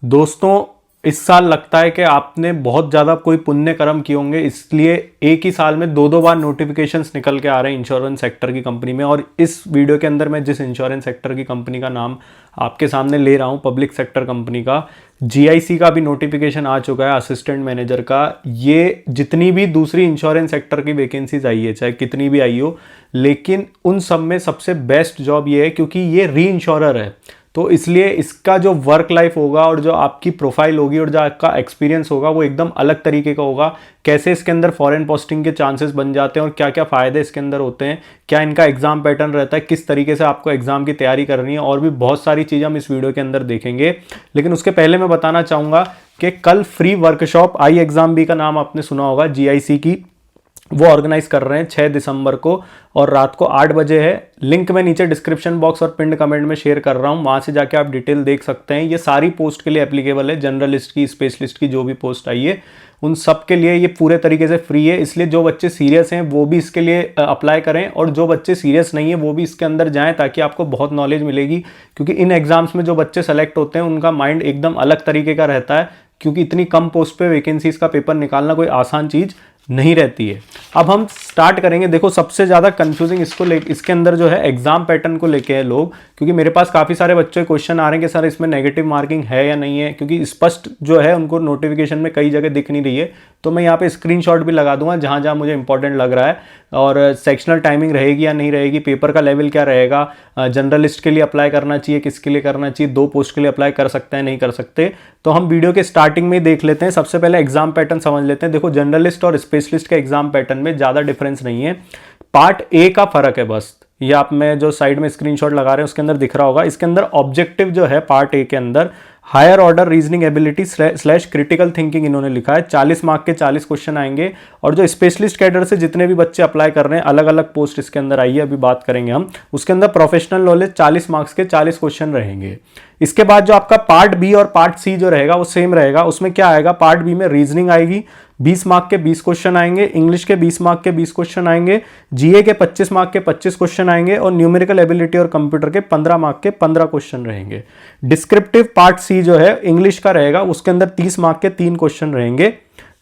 दोस्तों, इस साल लगता है कि आपने बहुत ज़्यादा कोई पुण्य कर्म किए होंगे, इसलिए एक ही साल में दो दो बार नोटिफिकेशंस निकल के आ रहे हैं इंश्योरेंस सेक्टर की कंपनी में। और इस वीडियो के अंदर मैं जिस इंश्योरेंस सेक्टर की कंपनी का नाम आपके सामने ले रहा हूँ, पब्लिक सेक्टर कंपनी का, जीआईसी का भी नोटिफिकेशन आ चुका है असिस्टेंट मैनेजर का। ये जितनी भी दूसरी इंश्योरेंस सेक्टर की वैकेंसीज आई है, चाहे कितनी भी आई हो, लेकिन उन सब में सबसे बेस्ट जॉब ये है क्योंकि ये री इंश्योरर है। तो इसलिए इसका जो वर्क लाइफ होगा और जो आपकी प्रोफाइल होगी और जो आपका एक्सपीरियंस होगा वो एकदम अलग तरीके का होगा। कैसे इसके अंदर फॉरेन पोस्टिंग के चांसेस बन जाते हैं और क्या क्या फ़ायदे इसके अंदर होते हैं, क्या इनका एग्जाम पैटर्न रहता है, किस तरीके से आपको एग्जाम की तैयारी करनी है, और भी बहुत सारी चीज़ें हम इस वीडियो के अंदर देखेंगे। लेकिन उसके पहले मैं बताना चाहूँगा कि कल free workshop I exam B का नाम आपने सुना होगा, जीआईसी की, वो ऑर्गेनाइज कर रहे हैं 6 दिसंबर को और रात को 8 बजे है। लिंक मैं नीचे डिस्क्रिप्शन बॉक्स और पिंड कमेंट में शेयर कर रहा हूँ, वहाँ से जाके आप डिटेल देख सकते हैं। ये सारी पोस्ट के लिए एप्लीकेबल है, जनरलिस्ट की, स्पेशलिस्ट की, जो भी पोस्ट आई है उन सब के लिए ये पूरे तरीके से फ्री है। इसलिए जो बच्चे सीरियस हैं वो भी इसके लिए अप्लाई करें, और जो बच्चे सीरियस नहीं है वो भी इसके अंदर जाएं, ताकि आपको बहुत नॉलेज मिलेगी। क्योंकि इन एग्जाम्स में जो बच्चे सेलेक्ट होते हैं उनका माइंड एकदम अलग तरीके का रहता है, क्योंकि इतनी कम पोस्ट पे वैकेंसीज का पेपर निकालना कोई आसान चीज़ नहीं रहती है। अब हम स्टार्ट करेंगे। देखो, सबसे ज़्यादा कंफ्यूजिंग इसके अंदर जो है एग्जाम पैटर्न को लेके है लोग, क्योंकि मेरे पास काफ़ी सारे बच्चों के क्वेश्चन आ रहे हैं कि सर इसमें नेगेटिव मार्किंग है या नहीं है, क्योंकि स्पष्ट जो है उनको नोटिफिकेशन में कई जगह दिख नहीं रही है। तो मैं यहाँ पे स्क्रीनशॉट भी लगा दूंगा जहाँ जहाँ मुझे इंपॉर्टेंट लग रहा है, और सेक्शनल टाइमिंग रहेगी या नहीं रहेगी, पेपर का लेवल क्या रहेगा, जनरलिस्ट के लिए अप्लाई करना चाहिए, किसके लिए करना चाहिए, 2 पोस्ट के लिए अप्लाई कर सकते हैं, नहीं कर सकते। तो हम वीडियो के स्टार्टिंग में देख लेते हैं। सबसे पहले एग्जाम पैटर्न समझ लेते हैं। देखो, जनरलिस्ट और स्पेशलिस्ट के एग्जाम पैटर्न में ज़्यादा डिफरेंस नहीं है, पार्ट ए का फर्क है बस। ये आप में जो साइड में स्क्रीनशॉट लगा रहे हैं उसके अंदर दिख रहा होगा। इसके अंदर ऑब्जेक्टिव जो है पार्ट ए के अंदर, higher order reasoning ability slash critical thinking इन्होंने लिखा है। 40 मार्क के 40 क्वेश्चन आएंगे, और जो स्पेशलिस्ट कैडर से जितने भी बच्चे अप्लाई कर रहे हैं, अलग अलग पोस्ट इसके अंदर आई है, अभी बात करेंगे हम उसके अंदर। प्रोफेशनल नॉलेज 40 मार्क्स के 40 क्वेश्चन रहेंगे। इसके बाद जो आपका पार्ट बी और पार्ट सी जो रहेगा वो सेम रहेगा। उसमें क्या आएगा, पार्ट बी में रीजनिंग आएगी, 20 मार्क के 20 क्वेश्चन आएंगे, इंग्लिश के 20 मार्क के 20 क्वेश्चन आएंगे, जीए के 25 मार्क के 25 क्वेश्चन आएंगे, और न्यूमेरिकल एबिलिटी और कंप्यूटर के 15 मार्क के 15 क्वेश्चन रहेंगे। डिस्क्रिप्टिव पार्ट सी जो है इंग्लिश का रहेगा, उसके अंदर 30 मार्क के 3 क्वेश्चन रहेंगे।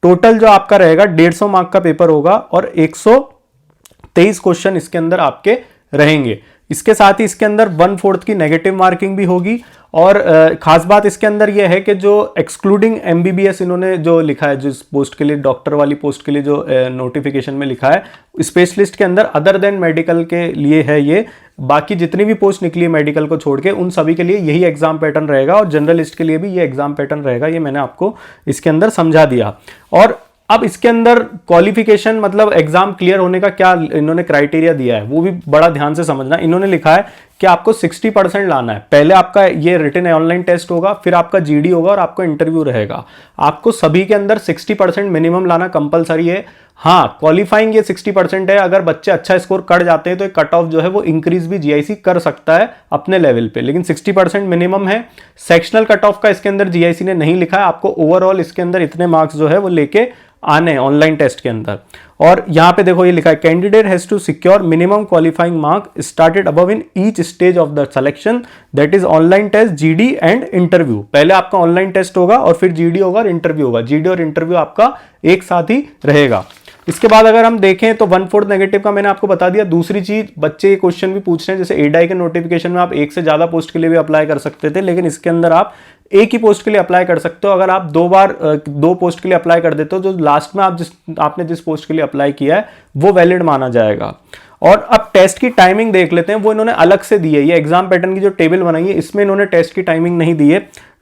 टोटल जो आपका रहेगा 150 मार्क का पेपर होगा, और 123 क्वेश्चन इसके अंदर आपके रहेंगे। इसके साथ ही इसके अंदर 1/4 की नेगेटिव मार्किंग भी होगी। और खास बात इसके अंदर यह है कि जो एक्सक्लूडिंग एमबीबीएस इन्होंने जो लिखा है, जिस पोस्ट के लिए, डॉक्टर वाली पोस्ट के लिए जो नोटिफिकेशन में लिखा है, स्पेशलिस्ट के अंदर अदर देन मेडिकल के लिए है ये। बाकी जितनी भी पोस्ट निकली है मेडिकल को छोड़ के, उन सभी के लिए यही एग्जाम पैटर्न रहेगा, और जर्नलिस्ट के लिए भी ये एग्जाम पैटर्न रहेगा। ये मैंने आपको इसके अंदर समझा दिया। और अब इसके अंदर क्वालिफिकेशन, मतलब एग्जाम क्लियर होने का क्या इन्होंने क्राइटेरिया दिया है, वो भी बड़ा ध्यान से समझना। इन्होंने लिखा है कि आपको 60% लाना है। पहले आपका ये रिटन ऑनलाइन टेस्ट होगा, फिर आपका जीडी होगा, और आपका इंटरव्यू रहेगा। आपको सभी के अंदर 60% मिनिमम लाना कंपलसरी है। हाँ, क्वालिफाइंग ये 60% है। अगर बच्चे अच्छा स्कोर कर जाते हैं तो एक कट ऑफ जो है वो इंक्रीज भी जीआईसी कर सकता है अपने लेवल पे, लेकिन 60% मिनिमम है। सेक्शनल कट ऑफ का इसके अंदर जीआईसी ने नहीं लिखा है। आपको ओवरऑल इसके अंदर इतने मार्क्स जो है वो लेके आने ऑनलाइन टेस्ट के अंदर। और यहां पे देखो ये लिखा है, candidate has to secure minimum qualifying mark started above in each stage of the selection, that is online test, GD and interview. पहले आपका ऑनलाइन टेस्ट होगा, और फिर जीडी होगा और इंटरव्यू होगा। जीडी और इंटरव्यू आपका एक साथ ही रहेगा। इसके बाद अगर हम देखें तो 1/4 नेगेटिव का मैंने आपको बता दिया। दूसरी चीज, बच्चे क्वेश्चन भी पूछ रहे हैं, जैसे एडाई के नोटिफिकेशन में आप एक से ज्यादा पोस्ट के लिए भी अप्लाई कर सकते थे, लेकिन इसके अंदर आप एक ही पोस्ट के लिए अप्लाई कर सकते हो। अगर आप 2 बार 2 पोस्ट के लिए अप्लाई कर देते हो, जो लास्ट में आपने जिस पोस्ट के लिए अप्लाई किया है वो वैलिड माना जाएगा। और अब टेस्ट की टाइमिंग देख लेते हैं, वो इन्होंने अलग से दी है। ये एग्जाम पैटर्न की जो टेबल बनाई है, इसमें इन्होंने टेस्ट की टाइमिंग नहीं दी है।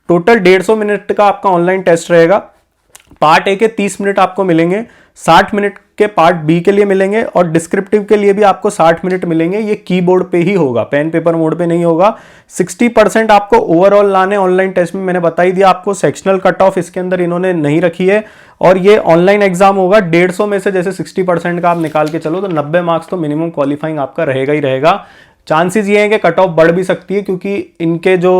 टोटल 150 मिनट का आपका ऑनलाइन टेस्ट रहेगा। पार्ट ए के 30 मिनट आपको मिलेंगे, 60 मिनट के पार्ट बी के लिए मिलेंगे, और डिस्क्रिप्टिव के लिए भी आपको 60 मिनट मिलेंगे। ये कीबोर्ड पे ही होगा, पेन पेपर मोड पे नहीं होगा। 60% आपको ओवरऑल लाने ऑनलाइन टेस्ट में, मैंने बता ही दिया आपको। सेक्शनल कट ऑफ इसके अंदर इन्होंने नहीं रखी है, और ये ऑनलाइन एग्जाम होगा। 150 में से जैसे 60% का आप निकाल के चलो तो 90 मार्क्स तो मिनिमम क्वालिफाइंग आपका रहेगा ही रहेगा। चांसेस ये है कि कट ऑफ बढ़ भी सकती है, क्योंकि इनके जो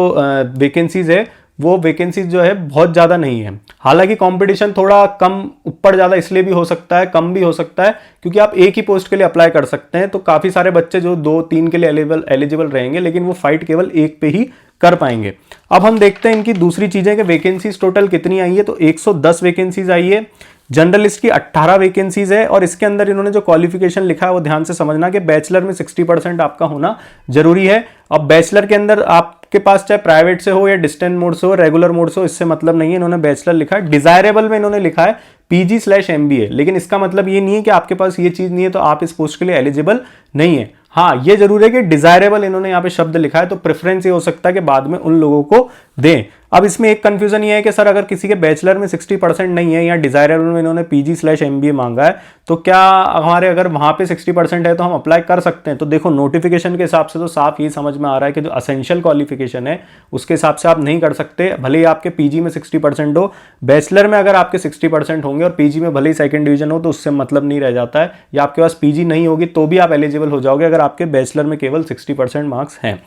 वैकेंसीज है वो वैकेंसीज जो है बहुत ज़्यादा नहीं है। हालांकि कंपटीशन थोड़ा कम ऊपर ज़्यादा इसलिए भी हो सकता है, कम भी हो सकता है, क्योंकि आप एक ही पोस्ट के लिए अप्लाई कर सकते हैं। तो काफ़ी सारे बच्चे जो 2-3 के लिए एलिजिबल रहेंगे, लेकिन वो फाइट केवल एक पे ही कर पाएंगे। अब हम देखते हैं इनकी दूसरी चीजें कि वैकेंसीज टोटल कितनी आई है। तो 110 वैकेंसीज आई है, जनरलिस्ट की 18 वैकेंसीज है, और इसके अंदर इन्होंने जो क्वालिफिकेशन लिखा है वो ध्यान से समझना कि बैचलर में 60% आपका होना जरूरी है। अब बैचलर के अंदर आपके पास चाहे प्राइवेट से हो या डिस्टेंस मोड से हो, रेगुलर मोड से हो, इससे मतलब नहीं है। इन्होंने बैचलर लिखा है, डिजायरेबल में इन्होंने लिखा है PG/MBA, लेकिन इसका मतलब ये नहीं है कि आपके पास ये चीज नहीं है तो आप इस पोस्ट के लिए एलिजिबल नहीं है। हाँ, ये जरूर है कि डिजायरेबल इन्होंने यहाँ पे शब्द लिखा है, तो प्रेफरेंस ये हो सकता है कि बाद में उन लोगों को दें। अब इसमें एक कंफ्यूजन ये है कि सर अगर किसी के बैचलर में 60% नहीं है या डिजायरेबल में इन्होंने PG/MBA मांगा है, तो क्या हमारे अगर वहां पे 60% है तो हम अप्लाई कर सकते हैं? तो देखो, नोटिफिकेशन के हिसाब से तो साफ ये समझ में आ रहा है कि जो असेंशियल क्वालिफिकेशन है उसके हिसाब से आप नहीं कर सकते। भले ही आपके PG में 60% हो, बैचलर में अगर आपके 60% होंगे और PG में भले ही सेकंड डिवीजन हो तो उससे मतलब नहीं रह जाता है, या आपके पास PG नहीं होगी तो भी आप एलिजिबल हो जाओगे अगर आपके बैचलर में केवल 60% मार्क्स हैं।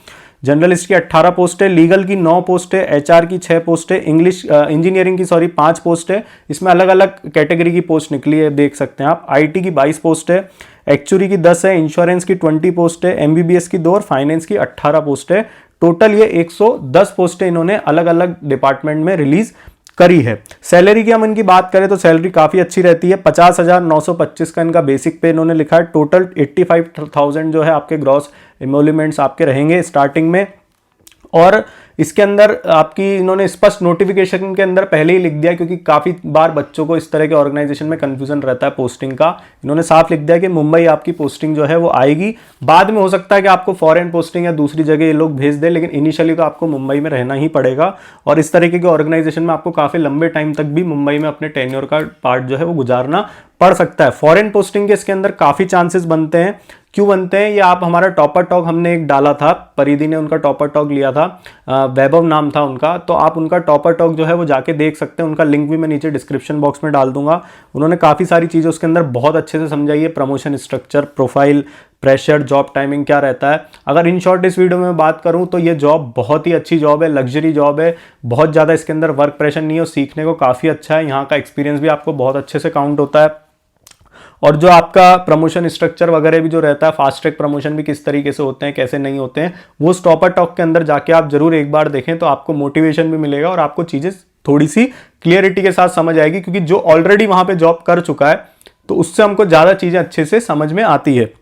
जर्नलिस्ट की 18 पोस्ट है, लीगल की 9 पोस्ट है, HR की 6 पोस्ट है, इंजीनियरिंग की 5 पोस्ट है। इसमें अलग अलग कैटेगरी की पोस्ट निकली है, देख सकते हैं आप। IT की 22 पोस्ट है, एक्चुरी की 10 है, इंश्योरेंस की 20 पोस्ट है, MBBS की 2 और फाइनेंस की 18 पोस्ट है। टोटल ये 110 पोस्टें इन्होंने अलग अलग डिपार्टमेंट में रिलीज करी है। सैलरी की हम इनकी बात करें तो सैलरी काफी अच्छी रहती है। 50,925 का इनका बेसिक पे इन्होंने लिखा है। टोटल 85,000 जो है आपके ग्रॉस एमोल्यूमेंट्स आपके रहेंगे स्टार्टिंग में। और इसके अंदर आपकी इन्होंने स्पष्ट नोटिफिकेशन के अंदर पहले ही लिख दिया, क्योंकि काफी बार बच्चों को इस तरह के ऑर्गेनाइजेशन में कंफ्यूजन रहता है पोस्टिंग का। इन्होंने साफ लिख दिया कि मुंबई आपकी पोस्टिंग जो है वो आएगी। बाद में हो सकता है कि आपको फॉरेन पोस्टिंग या दूसरी जगह ये लोग भेज दें, लेकिन इनिशियली तो आपको मुंबई में रहना ही पड़ेगा। और इस तरीके के ऑर्गेनाइजेशन में आपको काफी लंबे टाइम तक भी मुंबई में अपने टेन्योर का पार्ट जो है वो गुजारना पड़ सकता है। फॉरेन पोस्टिंग के इसके अंदर काफी चांसेस बनते हैं। क्यों बनते हैं? ये आप हमारा टॉपर टॉक हमने एक डाला था, परिधि ने उनका टॉपर टॉक लिया था, वैभव नाम था उनका, तो आप उनका टॉपर टॉक जो है वो जाके देख सकते हैं। उनका लिंक भी मैं नीचे डिस्क्रिप्शन बॉक्स में डाल दूंगा। उन्होंने काफ़ी सारी चीज़ें उसके अंदर बहुत अच्छे से समझाई है, promotion structure, profile, pressure, job timing क्या रहता है। अगर इन शॉर्ट इस वीडियो में बात करूं तो ये जॉब बहुत ही अच्छी जॉब है, लग्जरी जॉब है, बहुत ज़्यादा इसके अंदर वर्क प्रेशर नहीं है और सीखने को काफ़ी अच्छा है। यहाँ का एक्सपीरियंस भी आपको बहुत अच्छे से काउंट होता है। और जो आपका प्रमोशन स्ट्रक्चर वगैरह भी जो रहता है, फास्ट ट्रैक प्रमोशन भी किस तरीके से होते हैं, कैसे नहीं होते हैं, वो टॉपर टॉक के अंदर जाके आप जरूर एक बार देखें, तो आपको मोटिवेशन भी मिलेगा और आपको चीजें थोड़ी सी क्लियरिटी के साथ समझ आएगी। क्योंकि जो ऑलरेडी वहां पे जॉब कर चुका है तो उससे हमको ज्यादा चीजें अच्छे से समझ में आती है।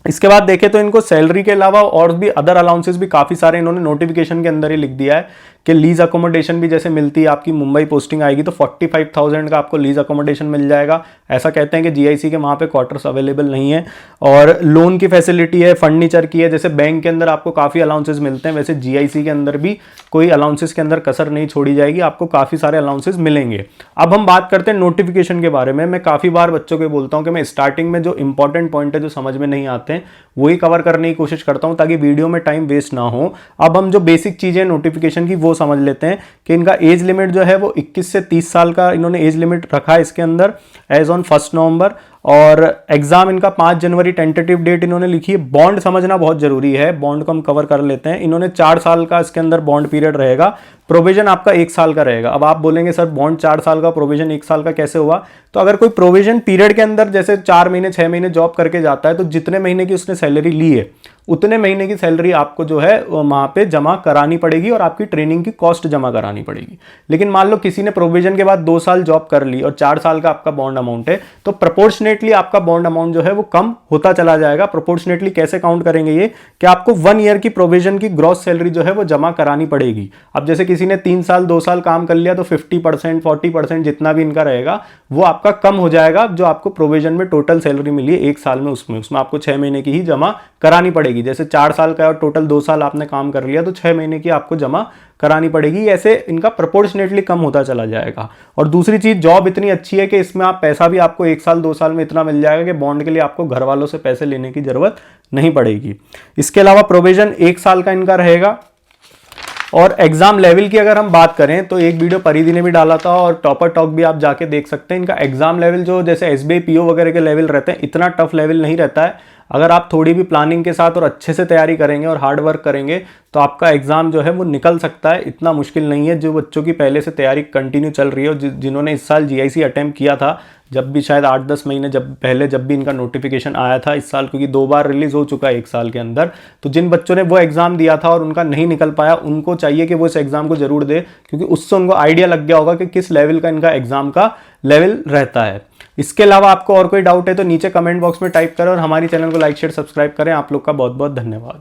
इसके बाद देखें तो इनको सैलरी के अलावा और भी अदर अलाउंसेस भी काफी सारे इन्होंने नोटिफिकेशन के अंदर ही लिख दिया है कि लीज अकोमोडेशन भी जैसे मिलती है, आपकी मुंबई पोस्टिंग आएगी तो 45,000 का आपको लीज अकोमोडेशन मिल जाएगा। ऐसा कहते हैं कि GIC के वहाँ पे क्वार्टर्स अवेलेबल नहीं है। और लोन की फैसिलिटी है, फर्नीचर की है। जैसे बैंक के अंदर आपको काफ़ी अलाउंसेस मिलते हैं, वैसे GIC के अंदर भी कोई अलाउंसेस के अंदर कसर नहीं छोड़ी जाएगी, आपको काफ़ी सारे अलाउंसेस मिलेंगे। अब हम बात करते हैं नोटिफिकेशन के बारे में। मैं काफ़ी बार बच्चों को बोलता हूँ कि मैं स्टार्टिंग में जो इंपॉर्टेंट पॉइंट है, जो समझ में नहीं आते हैं, वही कवर करने की कोशिश करता हूँ ताकि वीडियो में टाइम वेस्ट ना हो। अब हम जो बेसिक चीज़ें नोटिफिकेशन की वो समझ लेते हैं कि इनका एज लिमिट जो है वो 21 से 30 साल का इन्होंने एज लिमिट रखा है इसके अंदर एज ऑन 1 नवंबर। और एग्जाम इनका 5 जनवरी टेंटेटिव डेट इन्होंने लिखी है। बॉन्ड समझना बहुत जरूरी है, बॉन्ड को हम कवर कर लेते हैं। इन्होंने 4 साल का इसके अंदर बॉन्ड पीरियड रहेगा। प्रोविजन आपका 1 साल का रहेगा। अब आप बोलेंगे सर बॉन्ड 4 साल का, प्रोविजन 1 साल का कैसे हुआ? तो अगर कोई प्रोविजन पीरियड के अंदर जैसे 4 महीने 6 महीने जॉब करके जाता है तो जितने महीने की उसने सैलरी ली है उतने महीने की सैलरी आपको जो है वहां पे जमा करानी पड़ेगी और आपकी ट्रेनिंग की कॉस्ट जमा करानी पड़ेगी। लेकिन मान लो किसी ने प्रोविजन के बाद 2 साल जॉब कर ली और 4 साल का आपका बॉन्ड अमाउंट है, तो प्रोपोर्शनेटली आपका बॉन्ड अमाउंट जो है वो कम होता चला जाएगा। प्रोपोर्शनेटली कैसे काउंट करेंगे ये कि आपको 1 ईयर की प्रोविजन की ग्रॉस सैलरी जो है वो जमा करानी पड़ेगी। अब जैसे किसी ने 3 साल 2 साल काम कर लिया तो 50% 40% जितना भी इनका रहेगा वो आपका कम हो जाएगा। जो आपको प्रोविजन में टोटल सैलरी मिली है 1 साल में, उसमें आपको 6 महीने की ही जमा करानी पड़ेगी। जैसे 4 साल का और टोटल 2 साल आपने काम कर लिया तो 6 महीने की आपको जमा करानी पड़ेगी। ऐसे इनका प्रोपोर्शनेटली कम होता चला जाएगा। और दूसरी चीज, जॉब इतनी अच्छी है कि इसमें आप पैसा भी आपको 1 साल 2 साल में इतना मिल जाएगा कि बॉन्ड के लिए आपको घर वालों से पैसे लेने की जरूरत नहीं पड़ेगी। इसके अलावा प्रोविजन 1 साल का इनका रहेगा। और एग्जाम लेवल की अगर हम बात करें तो एक वीडियो परिधि ने भी डाला था और टॉपर टॉक भी आप जाके देख सकते हैं। इनका एग्जाम लेवल जो जैसे SBI PO वगैरह के लेवल रहते हैं, इतना टफ लेवल नहीं रहता है। अगर आप थोड़ी भी प्लानिंग के साथ और अच्छे से तैयारी करेंगे और हार्ड वर्क करेंगे तो आपका एग्ज़ाम जो है वो निकल सकता है। इतना मुश्किल नहीं है। जो बच्चों की पहले से तैयारी कंटिन्यू चल रही है और जिन्होंने इस साल जीआईसी अटेम्प्ट किया था, जब भी शायद 8-10 महीने जब भी इनका नोटिफिकेशन आया था इस साल, क्योंकि 2 बार रिलीज़ हो चुका है 1 साल के अंदर, तो जिन बच्चों ने वो एग्ज़ाम दिया था और उनका नहीं निकल पाया, उनको चाहिए कि वो इस एग्ज़ाम को जरूर दे, क्योंकि उससे उनको आइडिया लग गया होगा कि किस लेवल का इनका एग्ज़ाम का लेवल रहता है। इसके अलावा आपको और कोई डाउट है तो नीचे कमेंट बॉक्स में टाइप करें और हमारी चैनल को लाइक शेयर सब्सक्राइब करें। आप लोग का बहुत बहुत धन्यवाद।